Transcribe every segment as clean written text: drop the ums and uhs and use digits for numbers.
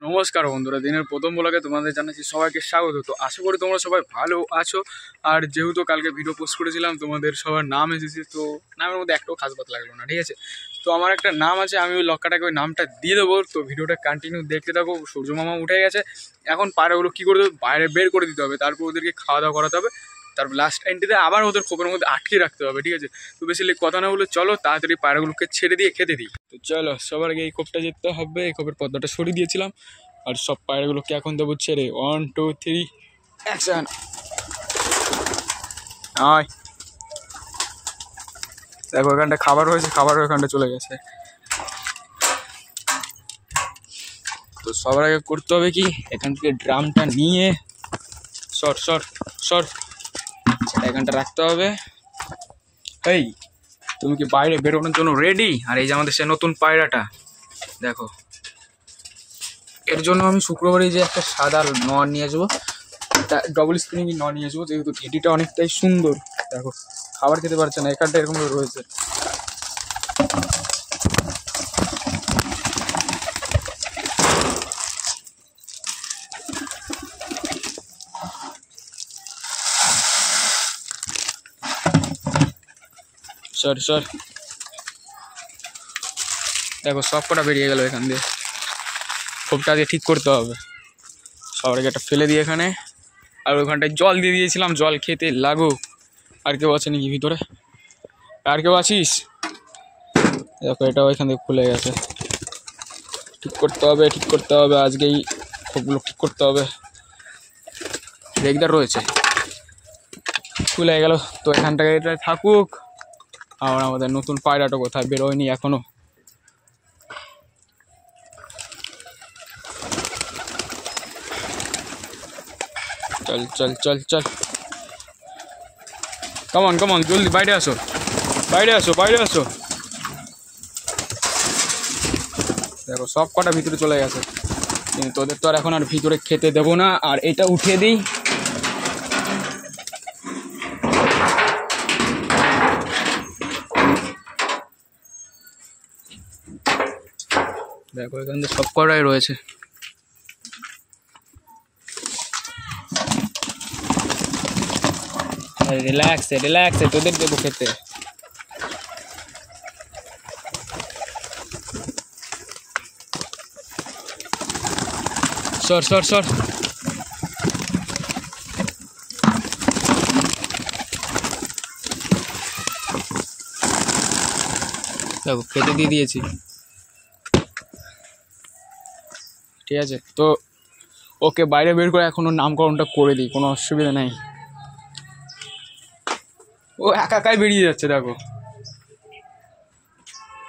নমস্কার বন্ধুরা, দিনের প্রথম ব্লগে তোমাদের জানাচ্ছি সবাইকে স্বাগত। তো আশা করি তোমরা সবাই ভালো আছো। আর যেহেতু কালকে ভিডিও পোস্ট করেছিলাম, তোমাদের সবার নাম এসেছে, তো নামের মধ্যে একটাও খাস বাত লাগলো না, ঠিক আছে। তো আমার একটা নাম আছে, আমি ওই লক্কাটাকে ওই নামটা দিয়ে দেবো। তো ভিডিওটা কন্টিনিউ দেখতে থাকো। সূর্য মামা উঠে গেছে, এখন পায়রাগুলো কী করে দেবে, বাইরে বের করে দিতে হবে, তারপর ওদেরকে খাওয়া দাওয়া করাতে হবে, তারপর লাস্ট এন্ট্রিতে আবার ওদের খোপের মধ্যে আটকে রাখতে হবে, ঠিক আছে। তো বেশি কথা না বলে চলো তাড়াতাড়ি পায়রাগুলোকে ছেড়ে দিয়ে খেতে দিই। তো চলো, সবার আগে এই খোপটা যেতে হবে। এই খোপের পর্দাটা সরিয়ে দিয়েছিলাম, আর সব পায়রাগুলোকে এখন দেবো ছেড়ে। 1 2 3 অ্যাকশন। আয় দেখো, এখানটা খাবার হয়েছে, খাবার ওখানটা চলে গেছে। তো সবার আগে করতে হবে কি, এখান থেকে ড্রামটা নিয়ে সর সর সর সেটা এখানটা রাখতে হবে। এই তুমি কি বাইরে বেরোনোর জন্য রেডি? আর এই যে আমাদের সে নতুন পায়রাটা দেখো, এর জন্য আমি শুক্রবারে যে একটা সাদা নর নিয়ে আসবো, ডবল স্ক্রিনিং নর নিয়ে আসবো, যেহেতু ঘেটিটা অনেকটাই সুন্দর। দেখো খাবার খেতে পারছে না, এখানটা এরকম রয়েছে। সর সর, দেখো সব কটা বেরিয়ে গেল এখান দিয়ে। খোপটা দিয়ে ঠিক করতে হবে। সবার আগে একটা ফেলে দিয়ে এখানে, আর ওইখানটায় জল দিয়ে দিয়েছিলাম, জল খেতে লাগুক। আর কেউ আছে নাকি ভিতরে? আর কেউ আছিস? দেখো এটাও এখান থেকে খুলে গেছে, ঠিক করতে হবে, ঠিক করতে হবে। আজকেই খোপগুলো ঠিক করতে হবে। রেগদার রয়েছে, খুলে গেল। তো এখানটায় এটা থাকুক। আর আমাদের নতুন পায়রাটা কোথায়, বেরোয়নি এখনো। চল চল চল চল, কমন কমন, জলদি বাইরে আসো, বাইরে আসো, বাইরে আসো। দেখো সব কটা ভিতরে চলে গেছে, কিন্তু তোদের তো আর এখন আর ভিতরে খেতে দেবো না। আর এটা উঠিয়ে দিই। দেখো এখান থেকে সব কটাই রয়েছে। রিল্যাক্সে রিল্যাক্সে তোদের দেবো খেতে। সর সর সর, দেখো খেতে দিয়ে দিয়েছি, ঠিক আছে। তো ওকে বাইরে বের করে এখনো নামকরণটা করে দিই, কোনো অসুবিধা নেই। ও একা একাই বেরিয়ে যাচ্ছে, দেখো।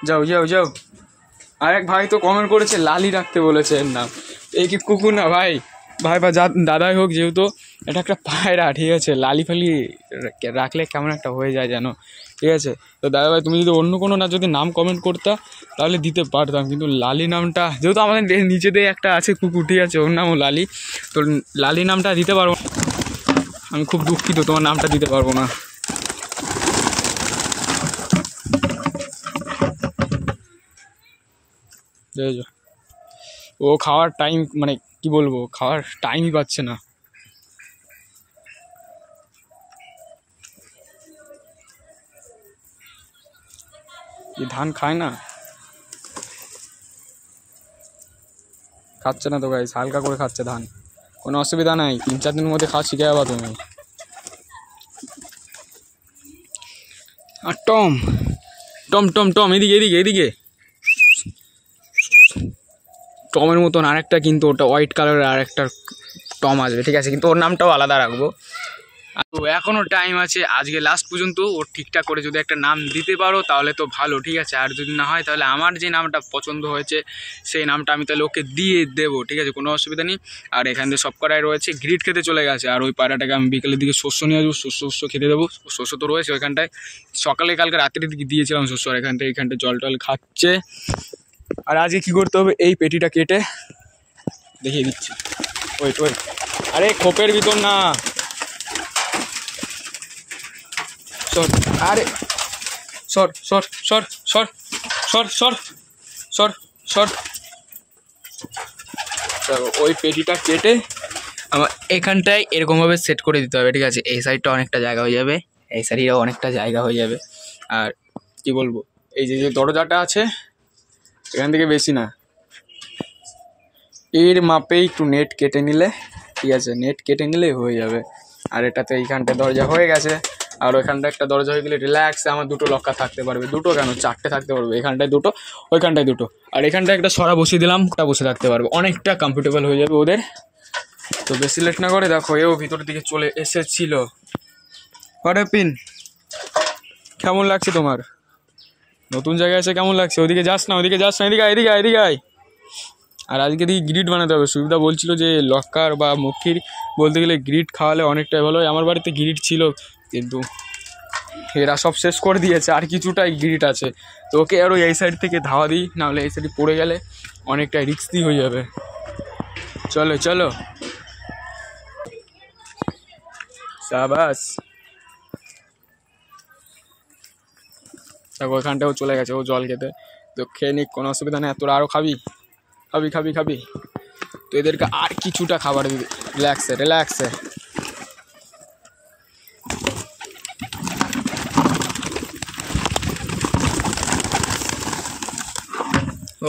যাও যাও যাও। আরেক ভাই তো কমেন্ট করেছে লালি রাখতে বলেছে এর নাম। এই কি কুকুর না ভাই, ভাই বা দাদাই হোক, যেহেতু এটা একটা পায়রা, ঠিক আছে। লালি ফালি রাখলে কেমন একটা হয়ে যায় যেন, ঠিক আছে। তো দাদা ভাই, তুমি যদি অন্য কোনো না যদি নাম কমেন্ট করতা তাহলে দিতে পারতাম, কিন্তু লালি নামটা যেহেতু আমাদের নিজেদের একটা আছে কুকুর, ঠিক আছে, ওর নামও লালি, তো লালি নামটা দিতে পারবো না। আমি খুব দুঃখিত, তোমার নামটা দিতে পারবো না। ও খাওয়ার টাইম, মানে কি বলবো, খাওয়ার টাইমই পাচ্ছে না। ধান খায় না, খাচ্ছে না তো গাইস, হালকা করে খাচ্ছে ধান, কোনো অসুবিধা নাই। 3-4 দিনের মধ্যে খাওয়া শিখে যাবা তুমি। আর টম টম টম টম, এদিকে এদিকে এদিকে। টমের মতন আরেকটা, কিন্তু ওটা হোয়াইট কালারের আরেকটা টম আসবে, ঠিক আছে, কিন্তু ওর নামটাও আলাদা রাখবো। তো এখনও টাইম আছে, আজকে লাস্ট পর্যন্ত ওর ঠিকঠাক করে যদি একটা নাম দিতে পারো তাহলে তো ভালো, ঠিক আছে। আর যদি না হয় তাহলে আমার যে নামটা পছন্দ হয়েছে সেই নামটা আমি তাহলে ওকে দিয়ে দেবো, ঠিক আছে, কোনো অসুবিধা নেই। আর এখান থেকে সব কটাই রয়েছে, গ্রিট খেতে চলে গেছে। আর ওই পায়রাটাকে আমি বিকেলের দিকে শস্য নিয়ে আসবো, শস্য খেতে দেবো। শস্য তো রয়েছে ওইখানটায়, সকালে কালকে রাত্রের দিকে দিয়েছিলাম শস্য। আর এখানটায় জল টল খাচ্ছে। আর আজকে কী করতে হবে, এই পেটিটা কেটে দেখিয়ে দিচ্ছি। ওয়েট ওয়েট, আরে খোপের ভিতর না, সর, আরে সর সর সর সর সর সর সর সর ওই পেটিটা কেটে আমার এখানটায় এরকমভাবে সেট করে দিতে হবে, ঠিক আছে। এই সাইডটা অনেকটা জায়গা হয়ে যাবে, এই সাইডটাও অনেকটা জায়গা হয়ে যাবে। আর কি বলবো, এই যে যে দরজাটা আছে এখান থেকে বেশি না, এর মাপে একটু নেট কেটে নিলে, ঠিক আছে, নেট কেটে নিলেই হয়ে যাবে। আর এটাতে এইখানটা দরজা হয়ে গেছে, আর ওইখানটা একটা দরজা হয়ে গেলে রিল্যাক্সে আমার দুটো লক্কা থাকতে পারবে, দুটো কেন চারটে থাকতে পারবে, এখানটায় দুটো ওইখানটায় দুটো, আর এখানটায় একটা সরা বসিয়ে দিলাম, ওটা বসে থাকতে পারবে, অনেকটা কমফোর্টেবল হয়ে যাবে ওদের। তো বেশি লেট না করে দেখো এও ভিতরের দিকে চলে এসেছিল। পিন কেমন লাগছে তোমার? নতুন জায়গায় এসে কেমন লাগছে? ওদিকে যাস না, ওদিকে যাস না, এদিকে এদিকে এদিকে আয়। আর আজকে দিকে গ্রিড বানাতে হবে, সুবিধা বলছিল যে লক্কার বা মক্ষীর বলতে গেলে গ্রিড খাওয়ালে অনেকটাই ভালো হয়। আমার বাড়িতে গ্রিড ছিল কিন্তু এরা সব শেষ করে দিয়েছে, আর কিছুটাই গ্রিড আছে। তো ওকে আরও এই সাইড থেকে ধাওয়া দিই, নাহলে এই সাইডে পড়ে গেলে অনেকটাই রিস্কি হয়ে যাবে। চলো চলো সাবাস। দেখো ওইখানটাও চলে গেছে ও জল খেতে, তো খেয়ে নিক, কোনো অসুবিধা নেই। তোরা আরও খাবি খাবি খাবি খাবি তো এদেরকে আর কিছুটা খাবার দিবি, রিল্যাক্সে রিল্যাক্সে।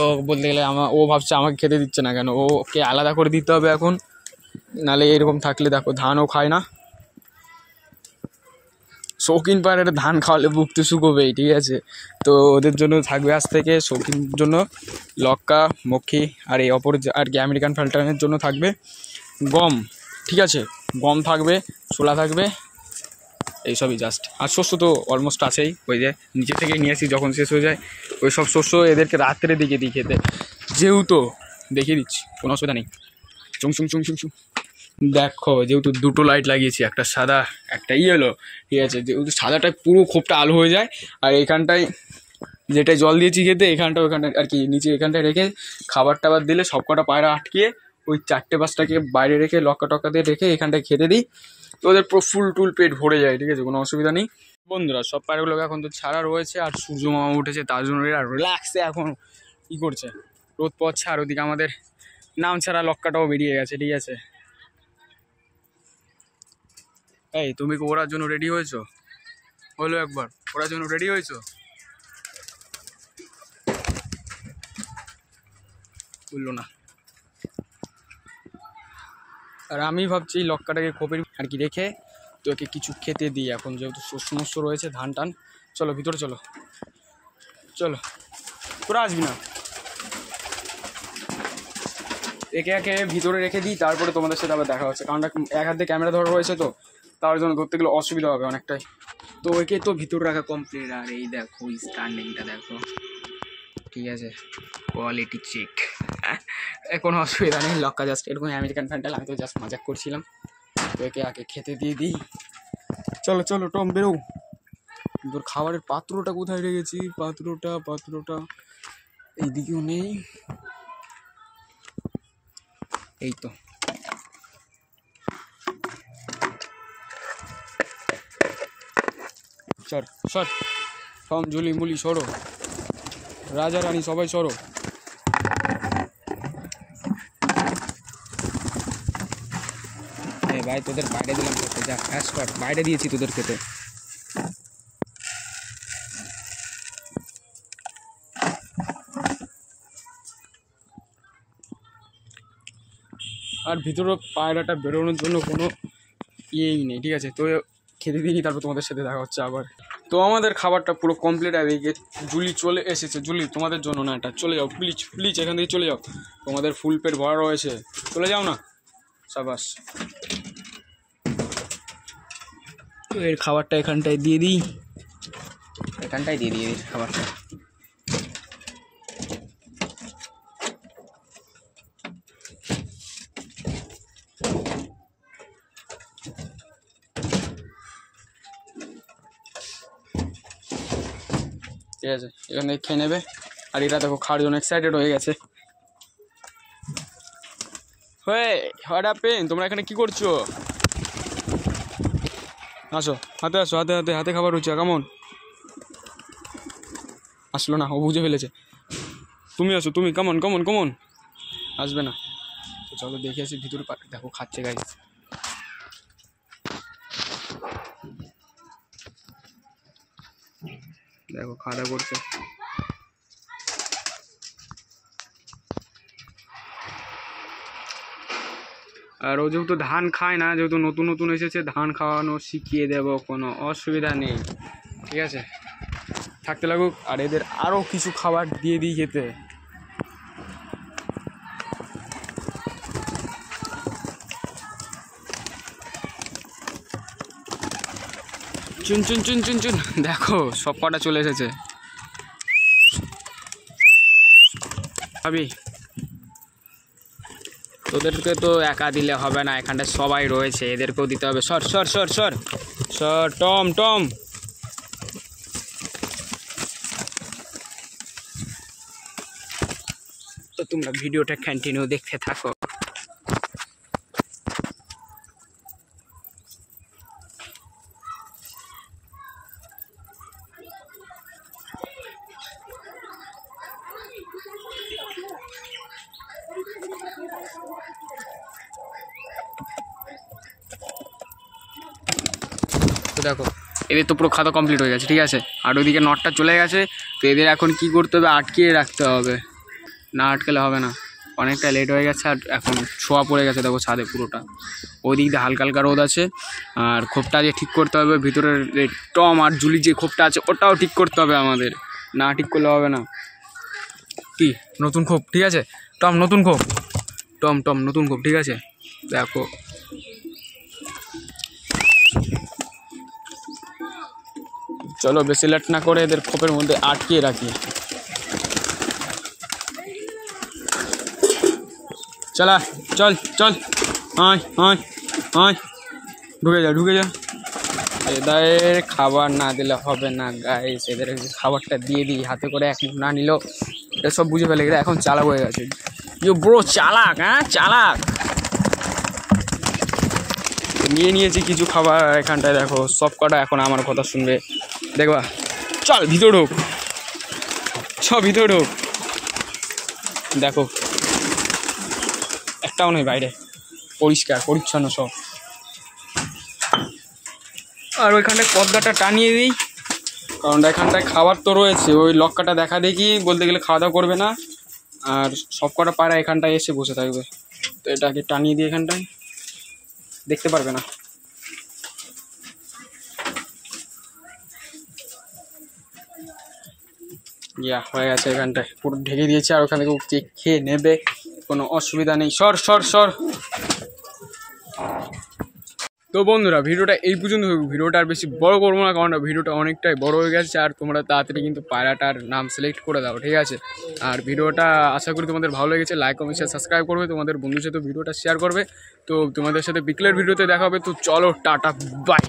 ও বলতে গেলে ও ভাবছে আমাকে খেতে দিচ্ছে না কেন, ওকে আলাদা করে দিতে হবে এখন, নাহলে এরকম থাকলে দেখো ধানও খায় না। শৌখিন পায়রাটা ধান খাওয়ালে বুকতে শুকোবেই, ঠিক আছে। তো ওদের জন্য থাকবে আজ থেকে শৌখিন জন্য লক্কা, মক্ষী, আর এই অপর আর কি আমেরিকান ফ্যালকনের জন্য থাকবে গম, ঠিক আছে। গম থাকবে, ছোলা থাকবে, এইসবই জাস্ট। আর শস্য তো অলমোস্ট আছেই, ওই যে নিচে থেকে নিয়ে আসি যখন শেষ হয়ে যায় ওই সব শস্য এদেরকে রাত্রে দিকে দিই খেতে, যেহেতু দেখিয়ে দিচ্ছি কোনো অসুবিধা নেই। চুং চুং চুং চুং চুং। দেখো যেহেতু দুটো লাইট লাগিয়েছি, একটা সাদা একটা ইয়েলো, ঠিক আছে। যেহেতু সাদাটায় পুরো খোপটা আলো হয়ে যায়, আর এইখানটায় যেটাই জল দিয়েছি খেতে এখানটা ওইখানটায় আর কি নিচে এখানটায় রেখে খাবার টাবার দিলে সব কটা পায়রা আটকিয়ে ওই 4-5টাকে বাইরে রেখে লক্কা টক্কা দিয়ে রেখে এখানটায় খেতে দিই, তো ওদের পুরো ফুল টুল পেট ভরে যায়, ঠিক আছে, কোনো অসুবিধা নেই। বন্ধুরা সব পায়রাগুলোকে এখন তো ছাড়া রয়েছে, আর সূর্য মামা উঠেছে তার জন্য এরা রিল্যাক্সে এখন কী করছে, রোদ পড়ছে। আর ওদিকে আমাদের নাম ছাড়া লক্কাটাও বেরিয়ে গেছে, ঠিক আছে। এই তুমি কি ওড়ার জন্য রেডি হয়েছো? বলো একবার, ওড়ার জন্য রেডি হয়েছো? বললো না। আর আমি ভাবছি লক্কাটাকে খোপের আর কি রেখে তোকে কিছু খেতে দিই এখন, যেহেতু শস্য রয়েছে ধান টান। চলো ভিতরে চলো চলো, তোরা আসবি না, একে একে ভিতরে রেখে দিই, তারপরে তোমাদের সাথে আবার দেখা হচ্ছে। কারণ এক হাতে ক্যামেরা ধরা রয়েছে, তো তার জন্য ধরতে গেলে অসুবিধা হবে অনেকটাই। তো একে তো ভিতরে রাখা কমপ্লিট। আর এই দেখো স্ট্যান্ডিংটা দেখো, ঠিক আছে, কোয়ালিটি চেক, কোনো অসুবিধা নেই। লক্কা জাস্ট এরকম আমেরিকান ফ্যান্টাল, আমি তো জাস্ট মজাক করছিলাম। তো একে আগে খেতে দিয়ে দিই। চলো চলো টম বেরো। তোর খাবারের পাত্রটা কোথায় রেখেছি? পাত্রটা এইদিকেও নেই, এই তো। সর সর, টম ঝুলি মুলি সরো, রাজা রানী সবাই সরো। ভাই তোদের বাইরে দিলাম খেতে, যা ফ্যাস কর, বাইরে দিয়েছি তোদের খেতে। আর ভিতরে পায়রাটা বেরোনোর জন্য কোনো ইয়েই নেই, ঠিক আছে। তো খেতে দিই, তারপর তোমাদের সাথে দেখা হচ্ছে আবার। তো আমাদের খাবারটা পুরো কমপ্লিট হয়ে গিয়ে জুলি চলে এসেছে। জুলি তোমাদের জন্য না, এটা চলে যাও প্লিজ প্লিজ, এখান থেকে চলে যাও, তোমাদের ফুল পেট ভরা রয়েছে, চলে যাও না, সাবাস। তো এর খাবারটা এখানটায় দিয়ে দিই, এখানটায় দিয়ে দিই খাবারটা। ঠিক আছে, এখান থেকে খেয়ে নেবে। আর এরা দেখো খাওয়ার জন্য এক্সাইটেড হয়ে গেছে। হোয়াট হ্যাপেন, তোমরা এখানে কি করছো? আসো, হাতে আসো, হাতে হাতে হাতে খাবার হচ্ছে, কেমন? আসলো না, ও বুঝে ফেলেছে। তুমি আসো, তুমি কেমন কেমন কেমন আসবে না। চলো দেখে আসি ভিতরে। দেখো খাচ্ছে গাইস, দেখো খাওয়া দাওয়া করছে। আর ও যেহেতু ধান খায় না, যেহেতু নতুন নতুন এসেছে, ধান খাওয়ানো শিখিয়ে দেবো, কোনো অসুবিধা নেই, ঠিক আছে, থাকতে লাগুক। আর এদের আরও কিছু খাবার দিয়ে দিই খেতে। চুন চুন চুন চুন চুন, দেখো সব কটা চলে এসেছে। ভাবি তোদেরকে তো একা দিলে হবে না, এখানটায় সবাই রয়েছে, এদেরকেও দিতে হবে। সর সর সর সর সর, টম টম। তো তোমরা ভিডিওটা কন্টিনিউ দেখতে থাকো। তো দেখো এদের তো পুরো খাওয়া কমপ্লিট হয়ে গেছে, ঠিক আছে। আর ওইদিকে নটটা চলে গেছে, তো এদের এখন কি করতে হবে, আটকিয়ে রাখতে হবে, না আটকালে হবে না। অনেকটা লেট হয়ে গেছে, আর এখন ছোঁয়া পড়ে গেছে দেখো ছাদে পুরোটা। ওই দিক দিয়ে হালকা হালকা রোদ আছে, আর খোপটা দিয়ে ঠিক করতে হবে। ভিতরের টম আর জুলি যে খোপটা আছে ওটাও ঠিক করতে হবে আমাদের, না ঠিক করলে হবে না। কি নতুন খোপ, ঠিক আছে টম, নতুন খোপ, টম টম নতুন খোপ, ঠিক আছে। দেখো চলো বেশি লেট না করে এদের খোপের মধ্যে আটকিয়ে রাখি। চলা চল চল, আয় আয় আয়, ঢুকে যা ঢুকে যা। এদের খাবার না দিলে হবে না গাইস, এদের খাবারটা দিয়ে দিই হাতে করে, এক মুখ না নিলেও এটা সব বুঝে ফেলে। এরা এখন চালাক হয়ে গেছে, ইউ ব্রো চালাক, হ্যাঁ চালাক। নিয়ে নিয়েছি কিছু খাবার এখানটায়, দেখো সব কটা এখন আমার কথা শুনবে, দেখবা। চল ভিতর ঢোক, সব ভিতর ঢোক। দেখো একটাও নেই বাইরে, পরিষ্কার পরিচ্ছন্ন সব। আর ওইখানটায় পর্দাটা টানিয়ে দিই, কারণ এখানটায় খাবার তো রয়েছে, ওই লক্কাটা দেখা দেখি বলতে গেলে খাওয়া দাওয়া করবে না, আর সব কটা পায়রা এখানটায় এসে বসে থাকবে। তো এটাকে টানিয়ে দিই, এখানটায় দেখতে পারবে না। ইয়া হয়ে গেছে, এখানটায় পুরো ঢেকে দিয়েছে, আর ওখান থেকে খেয়ে নেবে, কোনো অসুবিধা নেই। সর সর সর। তো বন্ধুরা ভিডিওটা এই পর্যন্ত, ভিডিওটা আর বেশি বড় করবো না, কারণ ভিডিওটা অনেকটাই বড় হয়ে গেছে। আর তোমরা তাড়াতাড়ি কিন্তু পায়রাটার নাম সিলেক্ট করে দাও, ঠিক আছে। আর ভিডিওটা আশা করি তোমাদের ভালো লেগেছে, লাইক কমেন্ট শেয়ার সাবস্ক্রাইব করবে, তোমাদের বন্ধুর সাথে ভিডিওটা শেয়ার করবে। তো তোমাদের সাথে বিকেলের ভিডিওতে দেখা হবে। তো চলো টাটা বাই।